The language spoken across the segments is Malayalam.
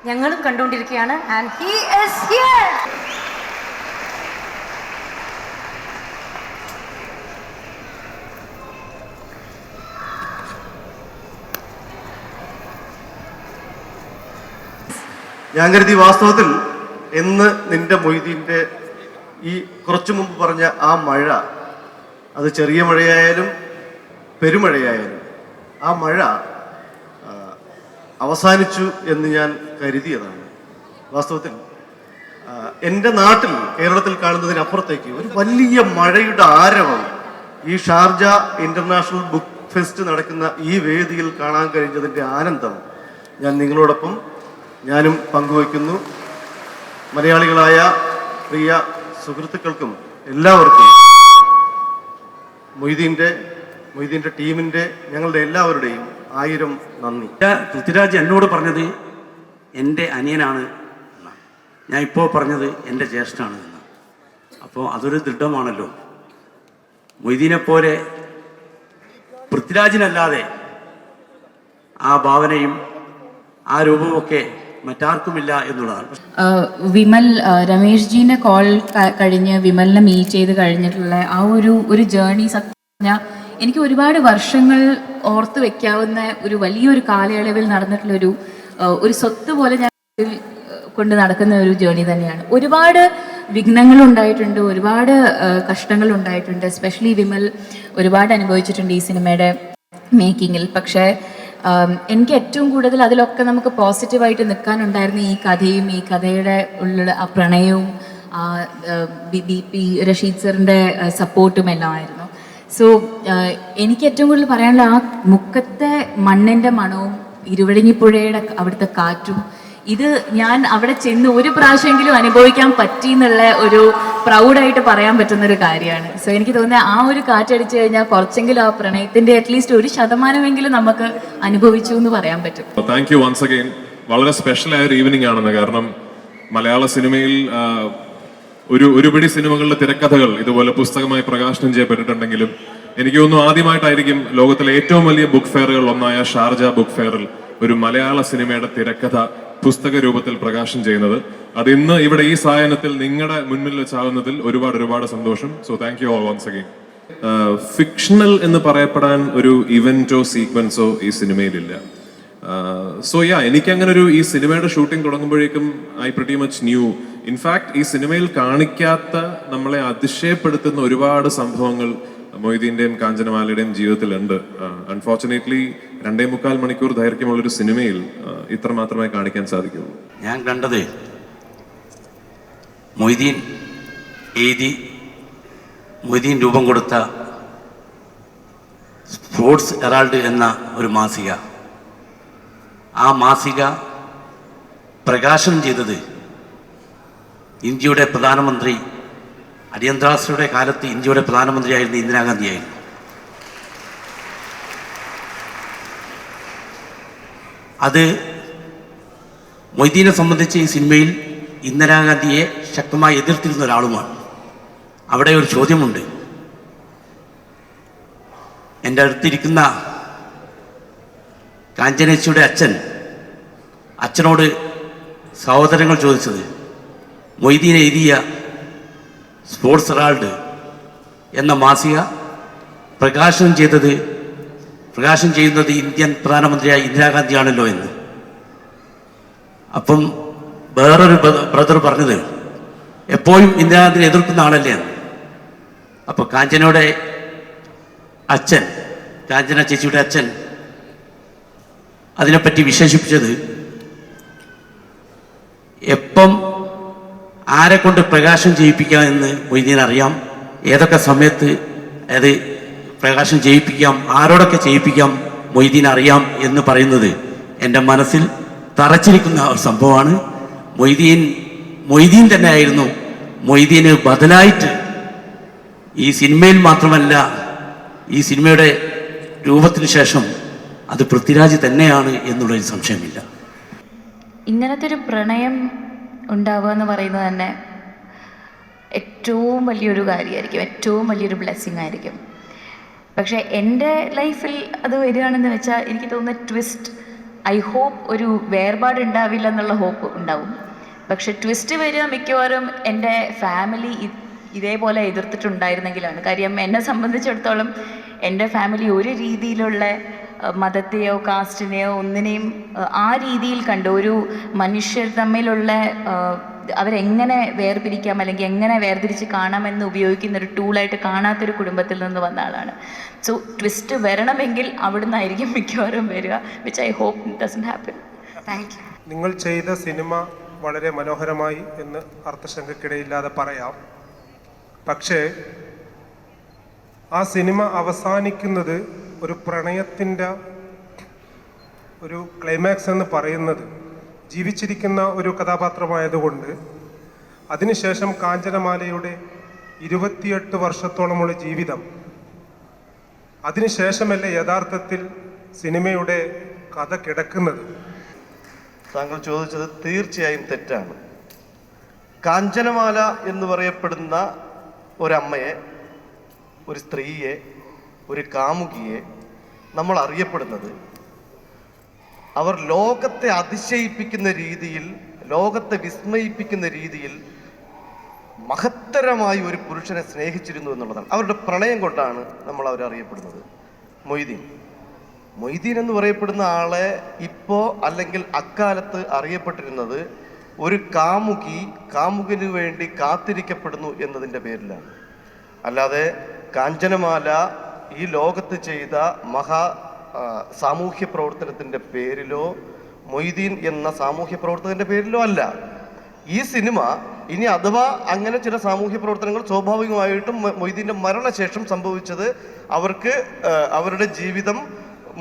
ഞങ്ങളും കണ്ടുകൊണ്ടിരിക്കുകയാണ്. And he is here. ഞാൻ കരുതി വാസ്തവത്തിൽ എന്ന് നിന്റെ മൊയ്തീൻ്റെ ഈ കുറച്ചു മുമ്പ് പറഞ്ഞ ആ മഴ, അത് ചെറിയ മഴയായാലും പെരുമഴയായാലും ആ മഴ അവസാനിച്ചു എന്ന് ഞാൻ കരുതിയതാണ്. വാസ്തവത്തിൽ എൻ്റെ നാട്ടിൽ കേരളത്തിൽ കാണുന്നതിനപ്പുറത്തേക്ക് ഒരു വലിയ മഴയുടെ ആരവം ഈ ഷാർജ ഇൻ്റർനാഷണൽ ബുക്ക് ഫെസ്റ്റ് നടക്കുന്ന ഈ വേദിയിൽ കാണാൻ കഴിഞ്ഞതിൻ്റെ ആനന്ദം ഞാൻ നിങ്ങളോടൊപ്പം ഞാനും പങ്കുവയ്ക്കുന്നു. മലയാളികളായ പ്രിയ സുഹൃത്തുക്കൾക്കും എല്ലാവർക്കും മൊയ്തീൻ്റെ ടീമിൻ്റെ ഞങ്ങളുടെ എല്ലാവരുടെയും 1000 നന്ദി. പൃഥ്വിരാജ് എന്നോട് പറഞ്ഞത് എൻ്റെ അനിയനാണ്, ഞാൻ ഇപ്പോൾ പറഞ്ഞത് എൻ്റെ ജ്യേഷ്ഠനാണ് എന്ന്. അപ്പോൾ അതൊരു ദൃഢമാണല്ലോ. മൊയ്തീനെ പോലെ പൃഥ്വിരാജിനല്ലാതെ ആ ഭാവനയും ആ രൂപമൊക്കെ മറ്റാർക്കുമില്ല എന്നുള്ളതാണ്. വിമൽ രമേഷ് ജീനെ കോൾ കഴിഞ്ഞ് വിമലിനെ മീറ്റ് ചെയ്ത് കഴിഞ്ഞിട്ടുള്ള ആ ഒരു ജേർണി സത്യം പറഞ്ഞാൽ എനിക്ക് ഒരുപാട് വർഷങ്ങൾ ഓർത്ത് വെക്കാവുന്ന ഒരു വലിയൊരു കാലയളവിൽ നടന്നിട്ടുള്ളൊരു ഒരു സ്വത്ത് പോലെ ഞാൻ കൊണ്ട് നടക്കുന്ന ഒരു ജേർണി തന്നെയാണ്. ഒരുപാട് വിഘ്നങ്ങളുണ്ടായിട്ടുണ്ട്, ഒരുപാട് കഷ്ടങ്ങളുണ്ടായിട്ടുണ്ട്. എസ്പെഷ്യലി വിമൽ ഒരുപാട് അനുഭവിച്ചിട്ടുണ്ട് ഈ സിനിമയുടെ മേക്കിങ്ങിൽ. പക്ഷേ എനിക്ക് ഏറ്റവും കൂടുതൽ അതിലൊക്കെ നമുക്ക് പോസിറ്റീവായിട്ട് നിൽക്കാനുണ്ടായിരുന്ന ഈ കഥയും ഈ കഥയുടെ ഉള്ള ആ പ്രണയവും BP റഷീദ് സാറിൻ്റെ സപ്പോർട്ടും എല്ലാം ആയിരുന്നു. സോ എനിക്ക് ഏറ്റവും കൂടുതൽ പറയാനുള്ള ആ മുക്കത്തെ മണ്ണിൻ്റെ മണവും ഇരുവഴിഞ്ഞിപ്പുഴയുടെ അവിടുത്തെ കാറ്റും, ഇത് ഞാൻ അവിടെ ചെന്ന് ഒരു പ്രാവശ്യമെങ്കിലും അനുഭവിക്കാൻ പറ്റി എന്നുള്ള ഒരു പ്രൗഡായിട്ട് പറയാൻ പറ്റുന്ന ഒരു കാര്യമാണ്. സോ എനിക്ക് തോന്നുന്നത് ആ ഒരു കാറ്റടിച്ചു കഴിഞ്ഞാൽ കുറച്ചെങ്കിലും ആ പ്രണയത്തിന്റെ അറ്റ്ലീസ്റ്റ് 1% നമുക്ക് അനുഭവിച്ചു എന്ന് പറയാൻ പറ്റും. Thank you once again. വളരെ സ്പെഷ്യൽ ആയ ഒരു ഈവനിങ് ആണെന്ന്. കാരണം മലയാള സിനിമയിൽ ഒരുപിടി സിനിമകളുടെ തിരക്കഥകൾ ഇതുപോലെ പുസ്തകമായി പ്രകാശനം ചെയ്യപ്പെട്ടിട്ടുണ്ടെങ്കിലും എനിക്ക് തോന്നുന്നു ആദ്യമായിട്ടായിരിക്കും ലോകത്തിലെ ഏറ്റവും വലിയ ബുക്ക് ഫെയറുകൾ ഒന്നായ ഷാർജ ബുക്ക് ഫെയറിൽ ഒരു മലയാള സിനിമയുടെ തിരക്കഥ പുസ്തക രൂപത്തിൽ പ്രകാശനം ചെയ്യുന്നത്. അത് ഇന്ന് ഇവിടെ ഈ സായനത്തിൽ നിങ്ങളുടെ മുൻപിൽ വെച്ചാകുന്നതിൽ ഒരുപാട് സന്തോഷം. So thank you all once again. Fictional എന്ന് പറയപ്പെടാൻ ഒരു ഇവന്റോ സീക്വൻസോ ഈ സിനിമയിലില്ല. സോ എനിക്കങ്ങനെ ഒരു ഈ സിനിമയുടെ ഷൂട്ടിംഗ് തുടങ്ങുമ്പോഴേക്കും I pretty much knew. In fact ഈ സിനിമയിൽ കാണിക്കാത്ത, നമ്മളെ അതിശയപ്പെടുത്തുന്ന ഒരുപാട് സംഭവങ്ങൾ മൊയ്തീന്റെയും കാഞ്ചനമാലയുടെയും ജീവിതത്തിലുണ്ട്. അൺഫോർച്ചുനേറ്റ്ലി 2.25 മണിക്കൂർ ദൈർഘ്യമുള്ളൊരു സിനിമയിൽ ഇത്ര മാത്രമേ കാണിക്കാൻ സാധിക്കുള്ളൂ. ഞാൻ കണ്ടത് മൊയ്തീൻ എഴുതി മൊയ്തീൻ രൂപം കൊടുത്ത സ്പോർട്സ് ഹെറാൾഡ് എന്ന ഒരു മാസിക. ആ മാസിക പ്രകാശനം ചെയ്തത് ഇന്ത്യയുടെ പ്രധാനമന്ത്രി, അടിയന്തരാവസ്ഥയുടെ കാലത്ത് ഇന്ത്യയുടെ പ്രധാനമന്ത്രിയായിരുന്ന ഇന്ദിരാഗാന്ധിയായിരുന്നു. അത് മൊയ്തീനെ സംബന്ധിച്ച് ഈ സിനിമയിൽ ഇന്ദിരാഗാന്ധിയെ ശക്തമായി എതിർത്തിരുന്ന ഒരാളുമാണ്. അവിടെ ഒരു ചോദ്യമുണ്ട്. എൻ്റെ അടുത്തിരിക്കുന്ന കാഞ്ചനേച്ചിയുടെ അച്ഛനോട് സഹോദരങ്ങൾ ചോദിച്ചത്, മൊയ്തീൻ എഴുതിയ സ്പോർട്സ് ഹെറാൾഡ് എന്ന മാസിക പ്രകാശനം ചെയ്യുന്നത് ഇന്ത്യൻ പ്രധാനമന്ത്രിയായ ഇന്ദിരാഗാന്ധിയാണല്ലോ എന്ന്. അപ്പം വേറൊരു ബ്രദർ പറഞ്ഞത്, എപ്പോഴും ഇന്ദിരാഗാന്ധിനെ എതിർക്കുന്ന ആളല്ലേ എന്ന്. അപ്പോൾ കാഞ്ചന ചേച്ചിയുടെ അച്ഛൻ അതിനെപ്പറ്റി വിശേഷിപ്പിച്ചത്, എപ്പം ആരെ കൊണ്ട് പ്രകാശനം ചെയ്യിപ്പിക്കാം എന്ന് മൊയ്തീൻ അറിയാം, ഏതൊക്കെ സമയത്ത് അത് പ്രകാശനം ചെയ്യിപ്പിക്കാം, ആരോടൊക്കെ ചെയ്യിപ്പിക്കാം മൊയ്തീൻ അറിയാം എന്ന് പറയുന്നത് എൻ്റെ മനസ്സിൽ തറച്ചിരിക്കുന്ന ഒരു സംഭവമാണ്. മൊയ്തീൻ തന്നെ ആയിരുന്നു മൊയ്തീന് ബദലായിട്ട് ഈ സിനിമയിൽ മാത്രമല്ല, ഈ സിനിമയുടെ രൂപത്തിന് ശേഷം അത് പൃഥ്വിരാജ് തന്നെയാണ് എന്നുള്ളൊരു സംശയമില്ല. ഇങ്ങനത്തെ ഒരു പ്രണയം ഉണ്ടാവുക എന്ന് പറയുന്നത് തന്നെ ഏറ്റവും വലിയൊരു കാര്യമായിരിക്കും, ഏറ്റവും വലിയൊരു ബ്ലെസ്സിങ് ആയിരിക്കും. പക്ഷേ എൻ്റെ ലൈഫിൽ അത് വരികയാണെന്ന് വെച്ചാൽ എനിക്ക് തോന്നുന്ന ട്വിസ്റ്റ് ഐ ഹോപ്പ് ഒരു വേർപാട് ഉണ്ടാവില്ല എന്നുള്ള ഹോപ്പ് ഉണ്ടാവും. പക്ഷെ ട്വിസ്റ്റ് വരിക മിക്കവാറും എൻ്റെ ഫാമിലി ഇതേപോലെ എതിർത്തിട്ടുണ്ടായിരുന്നെങ്കിലാണ്. കാര്യം എന്നെ സംബന്ധിച്ചിടത്തോളം എൻ്റെ ഫാമിലി ഒരു രീതിയിലുള്ള മതത്തെയോ കാസ്റ്റിനെയോ ഒന്നിനെയും ആ രീതിയിൽ കണ്ട് ഒരു മനുഷ്യർ തമ്മിലുള്ള അവരെങ്ങനെ വേർപിരിക്കാം അല്ലെങ്കിൽ എങ്ങനെ വേർതിരിച്ച് കാണാമെന്ന് ഉപയോഗിക്കുന്ന ഒരു ടൂളായിട്ട് കാണാത്തൊരു കുടുംബത്തിൽ നിന്ന് വന്ന ആളാണ്. സോ ട്വിസ്റ്റ് വരണമെങ്കിൽ അവിടുന്ന് ആയിരിക്കും മിക്കവാറും വരിക, which I hope doesn't happen. Thank you. നിങ്ങൾ ചെയ്ത സിനിമ വളരെ മനോഹരമായി എന്ന് അർത്ഥശങ്കയ്ക്കിടയില്ലാതെ പറയാം. പക്ഷേ ആ സിനിമ അവസാനിക്കുന്നത് ഒരു പ്രണയത്തിൻ്റെ ഒരു ക്ലൈമാക്സ് എന്ന് പറയുന്നത് ജീവിച്ചിരിക്കുന്ന ഒരു കഥാപാത്രമായതുകൊണ്ട് അതിനുശേഷം കാഞ്ചനമാലയുടെ 28 വർഷത്തോളമുള്ള ജീവിതം, അതിനുശേഷമല്ലേ യഥാർത്ഥത്തിൽ സിനിമയുടെ കഥ കിടക്കുന്നത്? താങ്കൾ ചോദിച്ചത് തീർച്ചയായും തെറ്റാണ്. കാഞ്ചനമാല എന്ന് പറയപ്പെടുന്ന ഒരമ്മയെ, ഒരു സ്ത്രീയെ, ഒരു കാമുകിയെ നമ്മൾ അറിയപ്പെടുന്നത് അവർ ലോകത്തെ അതിശയിപ്പിക്കുന്ന രീതിയിൽ, ലോകത്തെ വിസ്മയിപ്പിക്കുന്ന രീതിയിൽ മഹത്തരമായി ഒരു പുരുഷനെ സ്നേഹിച്ചിരുന്നു എന്നുള്ളതാണ്. അവരുടെ പ്രണയം കൊണ്ടാണ് നമ്മൾ അവരെ അറിയപ്പെടുന്നത്. മൊയ്തീൻ എന്ന് പറയപ്പെടുന്ന ആളെ ഇപ്പോൾ അല്ലെങ്കിൽ അക്കാലത്ത് അറിയപ്പെട്ടിരുന്നത് ഒരു കാമുകിന് വേണ്ടി കാത്തിരിക്കപ്പെടുന്നു എന്നതിൻ്റെ പേരിലാണ്. അല്ലാതെ കാഞ്ചനമാല ഈ ലോകത്ത് ചെയ്ത സാമൂഹ്യ പ്രവർത്തനത്തിൻ്റെ പേരിലോ മൊയ്തീൻ എന്ന സാമൂഹ്യ പ്രവർത്തകൻ്റെ പേരിലോ അല്ല. ഈ സിനിമ ഇനി അഥവാ അങ്ങനെ ചില സാമൂഹ്യ പ്രവർത്തനങ്ങൾ സ്വാഭാവികമായിട്ടും മൊയ്തീൻ്റെ മരണശേഷം സംഭവിച്ചത് അവർക്ക് അവരുടെ ജീവിതം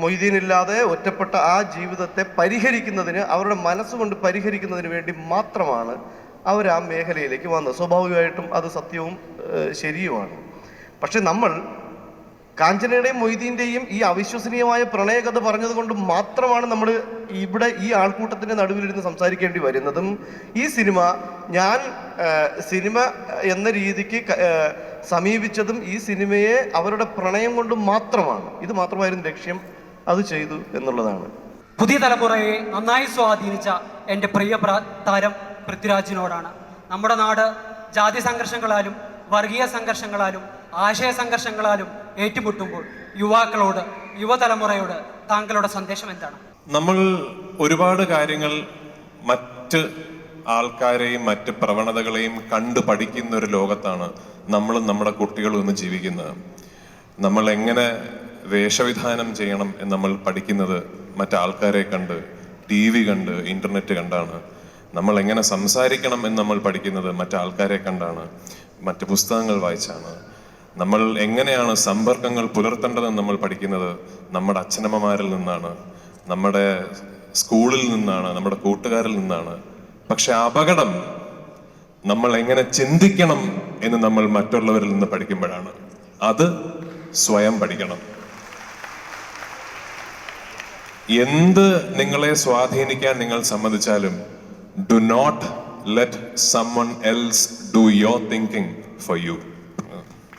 മൊയ്തീനില്ലാതെ ഒറ്റപ്പെട്ട ആ ജീവിതത്തെ പരിഹരിക്കുന്നതിന്, അവരുടെ മനസ്സുകൊണ്ട് പരിഹരിക്കുന്നതിന് വേണ്ടി മാത്രമാണ് അവർ ആ മേഖലയിലേക്ക് വന്നത്. സ്വാഭാവികമായിട്ടും അത് സത്യവും ശരിയുമാണ്. പക്ഷെ നമ്മൾ കാഞ്ചനയുടെയും മൊയ്തീൻ്റെയും ഈ അവിശ്വസനീയമായ പ്രണയകഥ പറഞ്ഞത് കൊണ്ട് മാത്രമാണ് നമ്മൾ ഇവിടെ ഈ ആൾക്കൂട്ടത്തിൻ്റെ നടുവിലിരുന്ന് സംസാരിക്കേണ്ടി വരുന്നതും. ഈ സിനിമ ഞാൻ സിനിമ എന്ന രീതിക്ക് സമീപിച്ചതും ഈ സിനിമയെ അവരുടെ പ്രണയം കൊണ്ട് മാത്രമാണ്. ഇത് മാത്രമായിരുന്നു ലക്ഷ്യം, അത് ചെയ്തു എന്നുള്ളതാണ്. പുതിയ തലമുറയെ നന്നായി സ്വാധീനിച്ച എൻ്റെ പ്രിയ താരം പൃഥ്വിരാജിനോടാണ്. നമ്മുടെ നാട് ജാതി സംഘർഷങ്ങളാലും വർഗീയ സംഘർഷങ്ങളാലും ആശയ സംഘർഷങ്ങളാലും ഏറ്റുമുട്ടുമ്പോൾ യുവാക്കളോട്, യുവതലമുറയോട് താങ്കളുടെ സന്ദേശം എന്താണ്? നമ്മൾ ഒരുപാട് കാര്യങ്ങൾ മറ്റ് ആൾക്കാരെയും മറ്റ് പ്രവണതകളെയും കണ്ടു പഠിക്കുന്ന ഒരു ലോകത്താണ് നമ്മളും നമ്മുടെ കുട്ടികളും ഇന്ന് ജീവിക്കുന്നത്. നമ്മൾ എങ്ങനെ വേഷവിധാനം ചെയ്യണം എന്ന് നമ്മൾ പഠിക്കുന്നത് മറ്റാൾക്കാരെ കണ്ട്, TV കണ്ട്, ഇന്റർനെറ്റ് കണ്ടാണ്. നമ്മൾ എങ്ങനെ സംസാരിക്കണം എന്ന് നമ്മൾ പഠിക്കുന്നത് മറ്റാൾക്കാരെ കണ്ടാണ്, മറ്റ് പുസ്തകങ്ങൾ വായിച്ചാണ്. നമ്മൾ എങ്ങനെയാണ് സമ്പർക്കങ്ങൾ പുലർത്തേണ്ടതെന്ന് നമ്മൾ പഠിക്കുന്നത് നമ്മുടെ അച്ഛനമ്മമാരിൽ നിന്നാണ്, നമ്മുടെ സ്കൂളിൽ നിന്നാണ്, നമ്മുടെ കൂട്ടുകാരിൽ നിന്നാണ്. പക്ഷെ അപകടം നമ്മൾ എങ്ങനെ ചിന്തിക്കണം എന്ന് നമ്മൾ മറ്റുള്ളവരിൽ നിന്ന് പഠിക്കുമ്പോഴാണ്. അത് സ്വയം പഠിക്കണം. എന്ത് നിങ്ങളെ സ്വാധീനിക്കാൻ നിങ്ങൾ സമ്മതിച്ചാലും do not let someone else do your thinking for you.